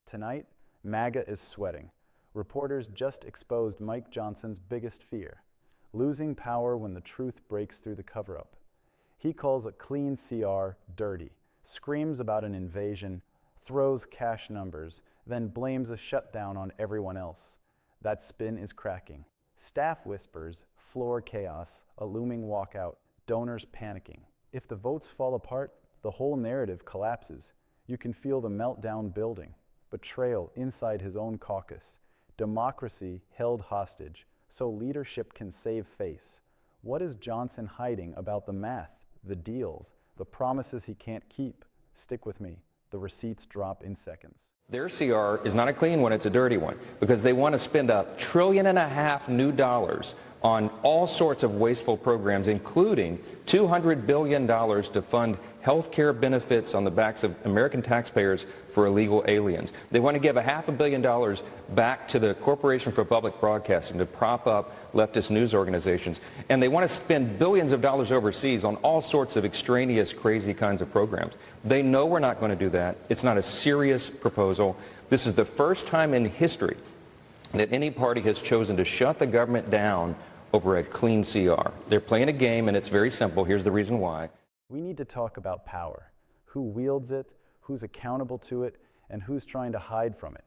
Tonight, MAGA is sweating. Reporters just exposed Mike Johnson's biggest fear, losing power when the truth breaks through the cover-up. He calls a clean CR dirty, screams about an invasion, throws cash numbers, then blames a shutdown on everyone else. That spin is cracking. Staff whispers, floor chaos, a looming walkout, donors panicking. If the votes fall apart, the whole narrative collapses. You can feel the meltdown building. Betrayal inside his own caucus. Democracy held hostage, so leadership can save face. What is Johnson hiding about the math, the deals, the promises he can't keep? Stick with me. The receipts drop in seconds. Their CR is not a clean one, it's a dirty one, because they want to spend $1.5 trillion new dollars on all sorts of wasteful programs, including $200 billion to fund health care benefits on the backs of American taxpayers for illegal aliens. They want to give $500 million back to the Corporation for Public Broadcasting to prop up leftist news organizations. And they want to spend billions of dollars overseas on all sorts of extraneous, crazy kinds of programs. They know we're not going to do that. It's not a serious proposal. This is the first time in history that any party has chosen to shut the government down over a clean CR. They're playing a game, and it's very simple. Here's the reason why. We need to talk about power, who wields it, who's accountable to it, and who's trying to hide from it.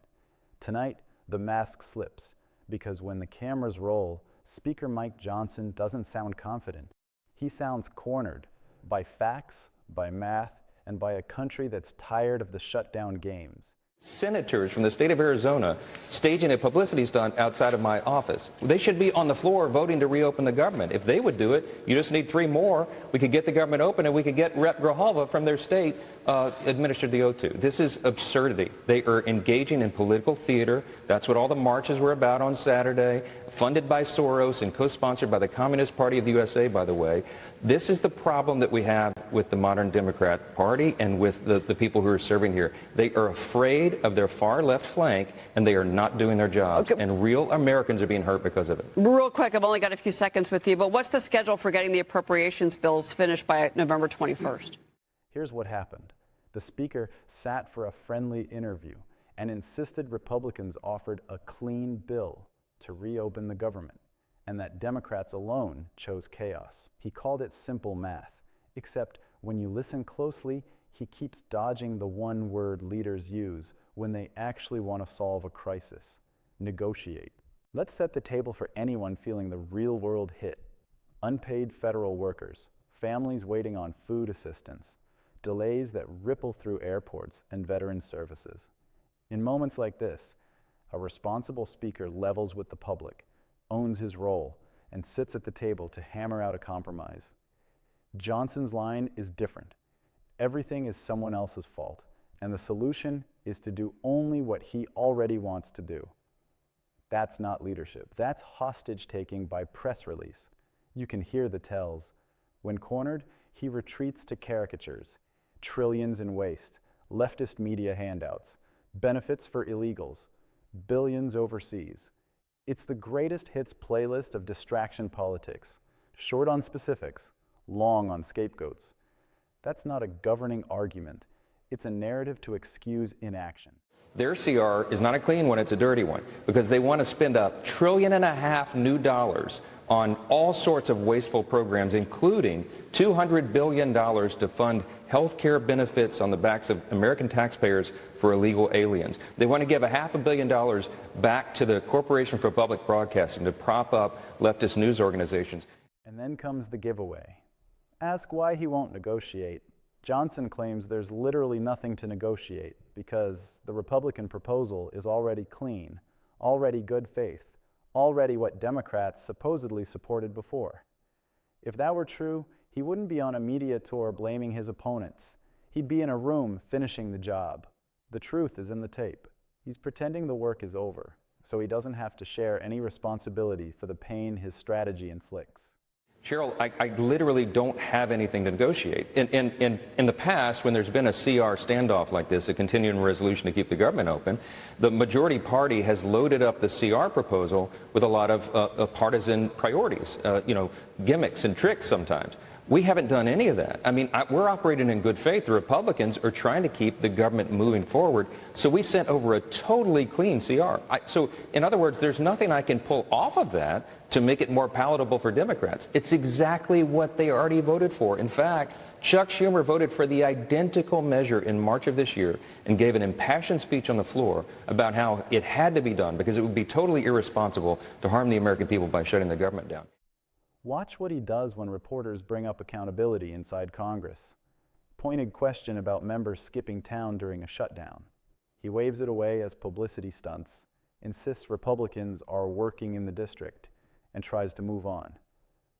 Tonight, the mask slips, because when the cameras roll, Speaker Mike Johnson doesn't sound confident. He sounds cornered by facts, by math, and by a country that's tired of the shutdown games. Senators from the state of Arizona staging a publicity stunt outside of my office. They should be on the floor voting to reopen the government. If they would do it, you just need 3 more. We could get the government open, and we could get Rep. Grijalva from their state administered the oath to. This is absurdity. They are engaging in political theater. That's what all the marches were about on Saturday, funded by Soros and co-sponsored by the Communist Party of the USA, by the way. This is the problem that we have with the modern Democrat Party and with the people who are serving here. They are afraid of their far left flank, and they are not doing their jobs. Okay. And real Americans are being hurt because of it. Real quick, I've only got a few seconds with you, but what's the schedule for getting the appropriations bills finished by November 21st? Here's what happened. The Speaker sat for a friendly interview and insisted Republicans offered a clean bill to reopen the government, and that Democrats alone chose chaos. He called it simple math, except when you listen closely, he keeps dodging the one word leaders use when they actually want to solve a crisis: negotiate. Let's set the table for anyone feeling the real world hit. Unpaid federal workers, families waiting on food assistance, delays that ripple through airports and veteran services. In moments like this, a responsible speaker levels with the public, owns his role, and sits at the table to hammer out a compromise. Johnson's line is different. Everything is someone else's fault, and the solution is to do only what he already wants to do. That's not leadership. That's hostage-taking by press release. You can hear the tells. When cornered, he retreats to caricatures, trillions in waste, leftist media handouts, benefits for illegals, billions overseas. It's the greatest hits playlist of distraction politics, short on specifics, long on scapegoats. That's not a governing argument. It's a narrative to excuse inaction. Their CR is not a clean one, it's a dirty one, because they want to spend $1.5 trillion new dollars on all sorts of wasteful programs, including $200 billion to fund health care benefits on the backs of American taxpayers for illegal aliens. They want to give $500 million back to the Corporation for Public Broadcasting to prop up leftist news organizations. And then comes the giveaway. Ask why he won't negotiate. Johnson claims there's literally nothing to negotiate because the Republican proposal is already clean, already good faith, already what Democrats supposedly supported before. If that were true, he wouldn't be on a media tour blaming his opponents. He'd be in a room finishing the job. The truth is in the tape. He's pretending the work is over, so he doesn't have to share any responsibility for the pain his strategy inflicts. Cheryl, I literally don't have anything to negotiate. In the past, when there's been a CR standoff like this, a continuing resolution to keep the government open, the majority party has loaded up the CR proposal with a lot of partisan priorities, gimmicks and tricks sometimes. We haven't done any of that. I mean, we're operating in good faith. The Republicans are trying to keep the government moving forward. So we sent over a totally clean CR. So in other words, there's nothing I can pull off of that to make it more palatable for Democrats. It's exactly what they already voted for. In fact, Chuck Schumer voted for the identical measure in March of this year and gave an impassioned speech on the floor about how it had to be done because it would be totally irresponsible to harm the American people by shutting the government down. Watch what he does when reporters bring up accountability inside Congress. Pointed question about members skipping town during a shutdown. He waves it away as publicity stunts, insists Republicans are working in the district, and tries to move on.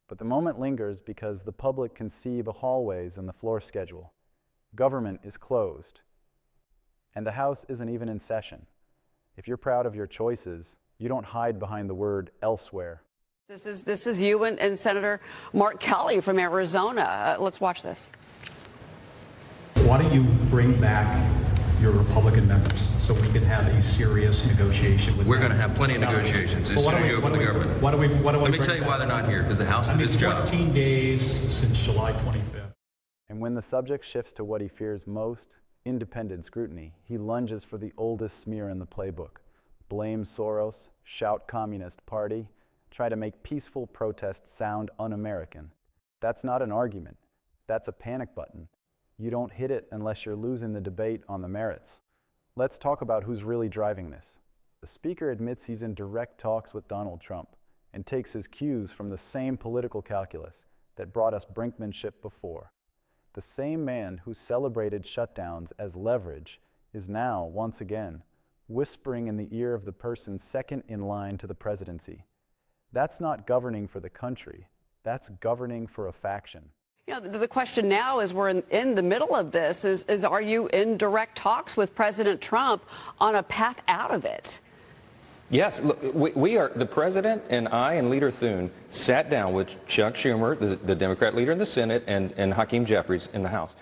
But the moment lingers because the public can see the hallways and the floor schedule. Government is closed, and the House isn't even in session. If you're proud of your choices, you don't hide behind the word elsewhere. This is you and Senator Mark Kelly from Arizona. Let's watch this. Why don't you bring back your Republican members so we can have a serious negotiation with them? We're going to have plenty of negotiations as soon as you open the government. Let me tell you why they're not here, because the House did its job. 14 days since July 25th. And when the subject shifts to what he fears most, independent scrutiny, he lunges for the oldest smear in the playbook. Blame Soros, shout Communist Party, try to make peaceful protests sound un-American. That's not an argument. That's a panic button. You don't hit it unless you're losing the debate on the merits. Let's talk about who's really driving this. The speaker admits he's in direct talks with Donald Trump and takes his cues from the same political calculus that brought us brinkmanship before. The same man who celebrated shutdowns as leverage is now, once again, whispering in the ear of the person second in line to the presidency. That's not governing for the country. That's governing for a faction. You know, the question now is we're in the middle of this is are you in direct talks with President Trump on a path out of it? Yes, look, we are, the president and I and Leader Thune sat down with Chuck Schumer, the Democrat leader in the Senate, and Hakeem Jeffries in the House.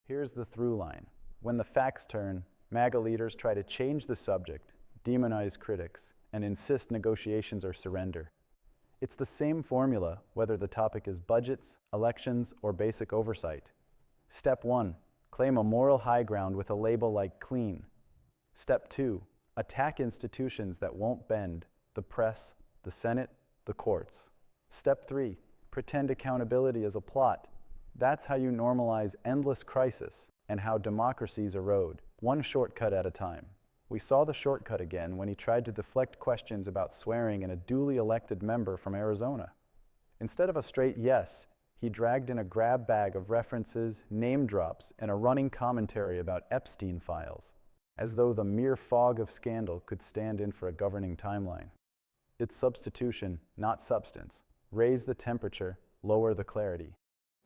Here's the through line. When the facts turn, MAGA leaders try to change the subject, demonize critics, and insist negotiations are surrender. It's the same formula whether the topic is budgets, elections, or basic oversight. Step 1, claim a moral high ground with a label like clean. Step 2, attack institutions that won't bend, the press, the Senate, the courts. Step 3, pretend accountability is a plot. That's how you normalize endless crisis and how democracies erode, one shortcut at a time. We saw the shortcut again when he tried to deflect questions about swearing in a duly elected member from Arizona. Instead of a straight yes, he dragged in a grab bag of references, name drops, and a running commentary about Epstein files, as though the mere fog of scandal could stand in for a governing timeline. It's substitution, not substance. Raise the temperature, lower the clarity.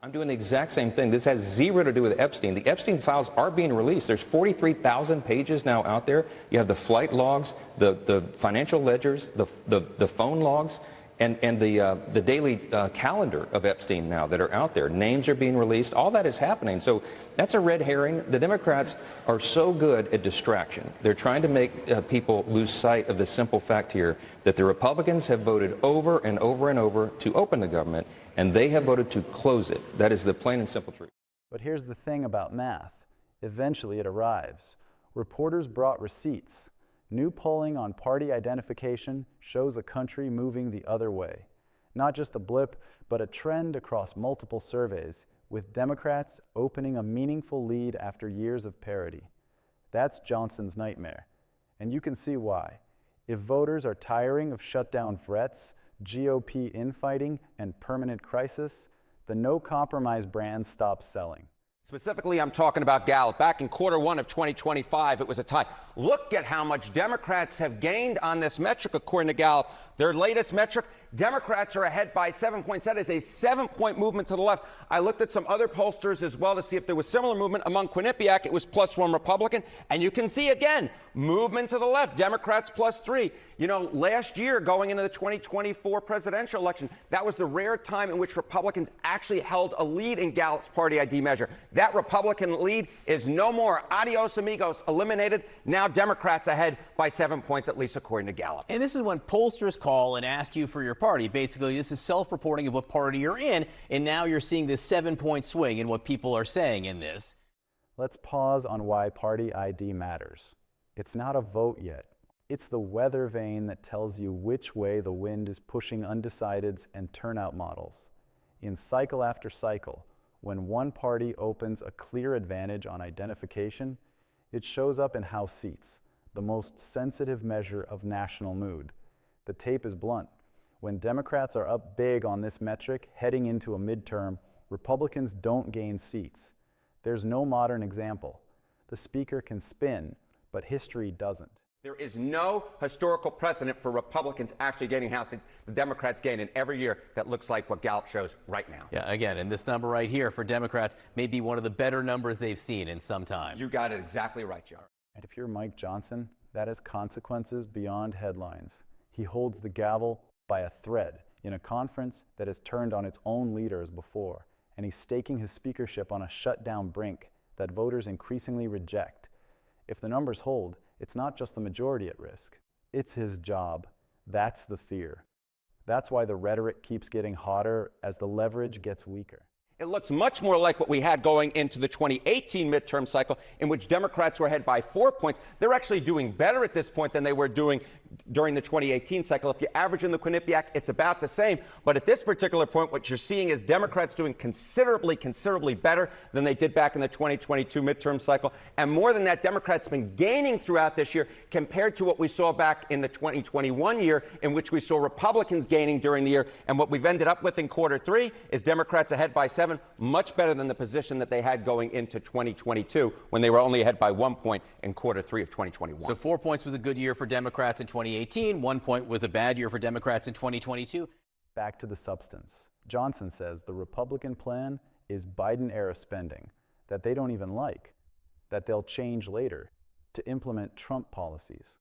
I'm doing the exact same thing. This has zero to do with Epstein. The Epstein files are being released. There's 43,000 pages now out there. You have the flight logs, the financial ledgers, the phone logs, and the daily calendar of Epstein now that are out there. Names are being released. All that is happening. So that's a red herring. The Democrats are so good at distraction. They're trying to make people lose sight of the simple fact here that the Republicans have voted over and over and over to open the government, and they have voted to close it. That is the plain and simple truth. But here's the thing about math. Eventually it arrives. Reporters brought receipts. New polling on party identification shows a country moving the other way. Not just a blip, but a trend across multiple surveys, with Democrats opening a meaningful lead after years of parity. That's Johnson's nightmare. And you can see why. If voters are tiring of shutdown threats, GOP infighting, and permanent crisis, the no-compromise brand stops selling. Specifically, I'm talking about Gallup. Back in Q1 of 2025, it was a tie. Look at how much Democrats have gained on this metric, according to Gallup. Their latest metric, Democrats are ahead by 7 points. That is a 7-point movement to the left. I looked at some other pollsters as well to see if there was similar movement. Among Quinnipiac, it was +1 Republican. And you can see, again, movement to the left, Democrats +3. You know, last year, going into the 2024 presidential election, that was the rare time in which Republicans actually held a lead in Gallup's party ID measure. That Republican lead is no more. Adios, amigos, eliminated. Now Democrats ahead by by 7 points, at least according to Gallup. And this is when pollsters call and ask you for your party. Basically, this is self-reporting of what party you're in, and now you're seeing this 7-point swing in what people are saying in this. Let's pause on why party ID matters. It's not a vote yet. It's the weather vane that tells you which way the wind is pushing undecideds and turnout models. In cycle after cycle, when one party opens a clear advantage on identification, it shows up in House seats, the most sensitive measure of national mood. The tape is blunt. When Democrats are up big on this metric heading into a midterm, Republicans don't gain seats. There's no modern example. The speaker can spin, but history doesn't. There is no historical precedent for Republicans actually gaining House seats. The Democrats gain in every year. That looks like what Gallup shows right now. Yeah, again, and this number right here for Democrats may be one of the better numbers they've seen in some time. You got it exactly right, Jar. And if you're Mike Johnson, that has consequences beyond headlines. He holds the gavel by a thread in a conference that has turned on its own leaders before, and he's staking his speakership on a shutdown brink that voters increasingly reject. If the numbers hold, it's not just the majority at risk. It's his job. That's the fear. That's why the rhetoric keeps getting hotter as the leverage gets weaker. It looks much more like what we had going into the 2018 midterm cycle, in which Democrats were ahead by 4 points. They're actually doing better at this point than they were doing during the 2018 cycle. If you average in the Quinnipiac, it's about the same. But at this particular point, what you're seeing is Democrats doing considerably better than they did back in the 2022 midterm cycle. And more than that, Democrats have been gaining throughout this year compared to what we saw back in the 2021 year, in which we saw Republicans gaining during the year. And what we've ended up with in quarter three is Democrats ahead by 7, much better than the position that they had going into 2022, when they were only ahead by 1 point in quarter three of 2021. So 4 points was a good year for Democrats in 2018. 1 point was a bad year for Democrats in 2022. Back to the substance. Johnson says the Republican plan is Biden-era spending that they don't even like, that they'll change later to implement Trump policies.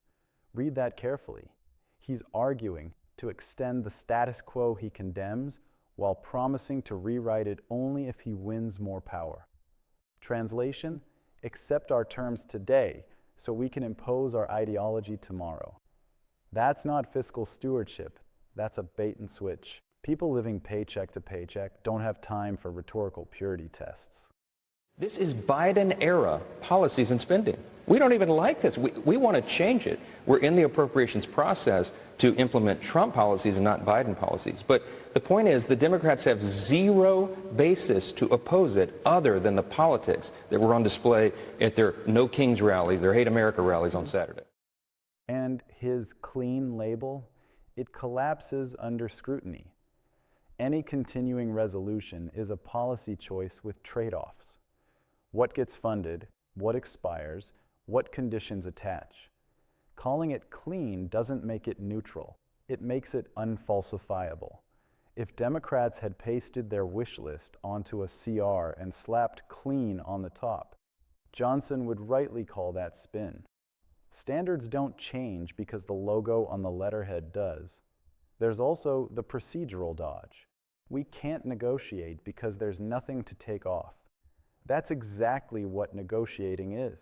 Read that carefully. He's arguing to extend the status quo he condemns while promising to rewrite it only if he wins more power. Translation: accept our terms today so we can impose our ideology tomorrow. That's not fiscal stewardship. That's a bait and switch. People living paycheck to paycheck don't have time for rhetorical purity tests. This is Biden-era policies and spending. We don't even like this. We want to change it. We're in the appropriations process to implement Trump policies and not Biden policies. But the point is, the Democrats have zero basis to oppose it other than the politics that were on display at their No Kings rallies, their Hate America rallies on Saturday. And his clean label, it collapses under scrutiny. Any continuing resolution is a policy choice with trade-offs. What gets funded, what expires, what conditions attach. Calling it clean doesn't make it neutral. It makes it unfalsifiable. If Democrats had pasted their wish list onto a CR and slapped clean on the top, Johnson would rightly call that spin. Standards don't change because the logo on the letterhead does. There's also the procedural dodge. We can't negotiate because there's nothing to take off. That's exactly what negotiating is.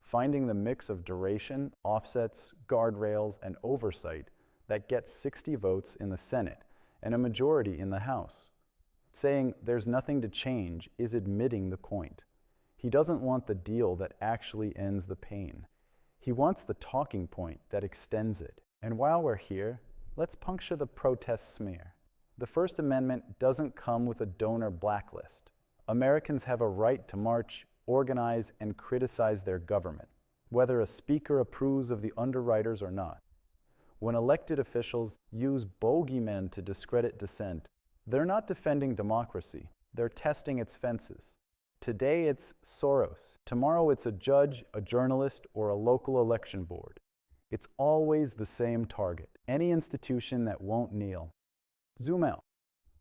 Finding the mix of duration, offsets, guardrails, and oversight that gets 60 votes in the Senate and a majority in the House. Saying there's nothing to change is admitting the point. He doesn't want the deal that actually ends the pain. He wants the talking point that extends it. And while we're here, let's puncture the protest smear. The First Amendment doesn't come with a donor blacklist. Americans have a right to march, organize, and criticize their government, whether a speaker approves of the underwriters or not. When elected officials use bogeymen to discredit dissent, they're not defending democracy, they're testing its fences. Today it's Soros. Tomorrow it's a judge, a journalist, or a local election board. It's always the same target, any institution that won't kneel. Zoom out.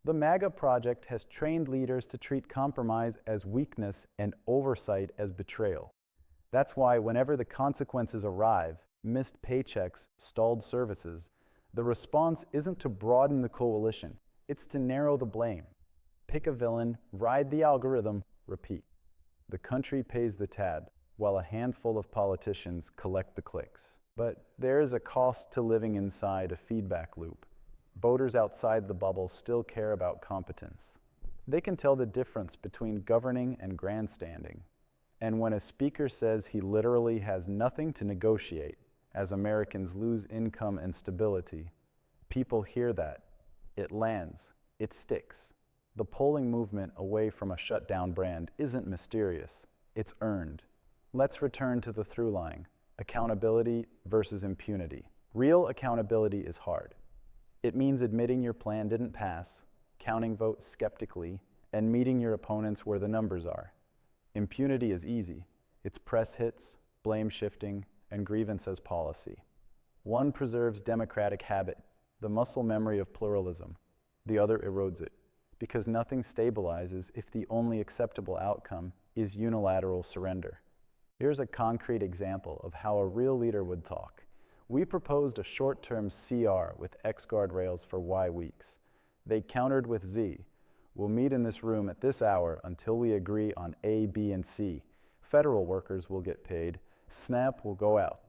The MAGA project has trained leaders to treat compromise as weakness and oversight as betrayal. That's why whenever the consequences arrive, missed paychecks, stalled services, the response isn't to broaden the coalition, it's to narrow the blame. Pick a villain, ride the algorithm, repeat. The country pays the tab, while a handful of politicians collect the clicks. But there is a cost to living inside a feedback loop. Voters outside the bubble still care about competence. They can tell the difference between governing and grandstanding. And when a speaker says he literally has nothing to negotiate as Americans lose income and stability, people hear that. It lands. It sticks. The polling movement away from a shutdown brand isn't mysterious. It's earned. Let's return to the through line. Accountability versus impunity. Real accountability is hard. It means admitting your plan didn't pass, counting votes skeptically, and meeting your opponents where the numbers are. Impunity is easy. It's press hits, blame shifting, and grievance as policy. One preserves democratic habit, the muscle memory of pluralism. The other erodes it, because nothing stabilizes if the only acceptable outcome is unilateral surrender. Here's a concrete example of how a real leader would talk. We proposed a short-term CR with X guardrails for Y weeks. They countered with Z. We'll meet in this room at this hour until we agree on A, B, and C. Federal workers will get paid. SNAP will go out.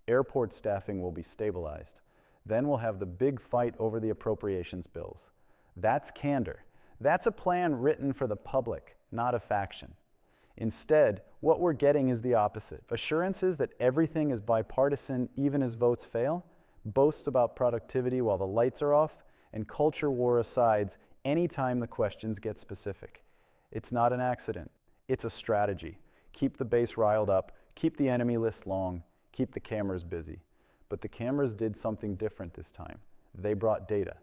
Airport staffing will be stabilized. Then we'll have the big fight over the appropriations bills. That's candor. That's a plan written for the public, not a faction. Instead, what we're getting is the opposite. Assurances that everything is bipartisan even as votes fail, boasts about productivity while the lights are off, and culture war asides anytime the questions get specific. It's not an accident. It's a strategy. Keep the base riled up, keep the enemy list long, keep the cameras busy. But the cameras did something different this time. They brought data.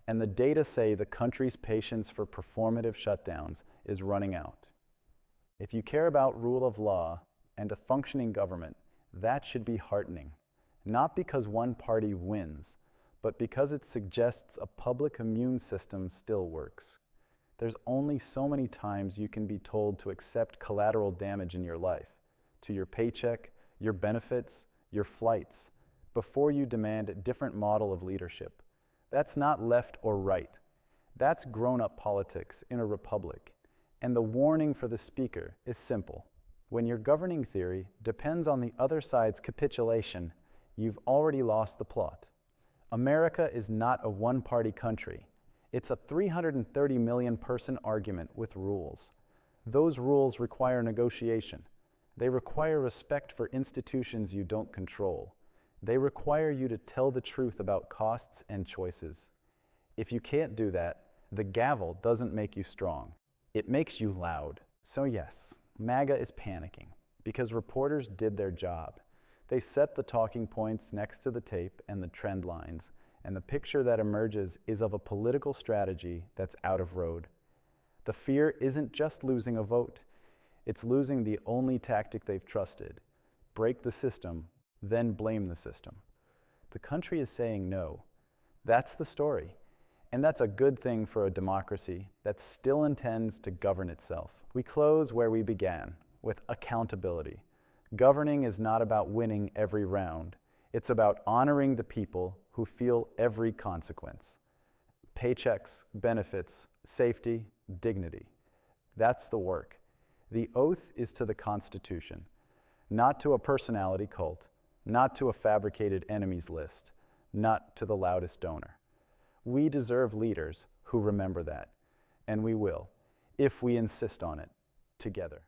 And the data say the country's patience for performative shutdowns is running out. If you care about rule of law and a functioning government, that should be heartening. Not because one party wins, but because it suggests a public immune system still works. There's only so many times you can be told to accept collateral damage in your life, to your paycheck, your benefits, your flights, before you demand a different model of leadership. That's not left or right. That's grown-up politics in a republic. And the warning for the speaker is simple. When your governing theory depends on the other side's capitulation, you've already lost the plot. America is not a one-party country. It's a 330 million person argument with rules. Those rules require negotiation. They require respect for institutions you don't control. They require you to tell the truth about costs and choices. If you can't do that, the gavel doesn't make you strong. It makes you loud. So yes, MAGA is panicking because reporters did their job. They set the talking points next to the tape and the trend lines, and the picture that emerges is of a political strategy that's out of road. The fear isn't just losing a vote. It's losing the only tactic they've trusted. Break the system, then blame the system. The country is saying no. That's the story. And that's a good thing for a democracy that still intends to govern itself. We close where we began, with accountability. Governing is not about winning every round. It's about honoring the people who feel every consequence. Paychecks, benefits, safety, dignity. That's the work. The oath is to the Constitution, not to a personality cult, not to a fabricated enemies list, not to the loudest donor. We deserve leaders who remember that, and we will, if we insist on it, together.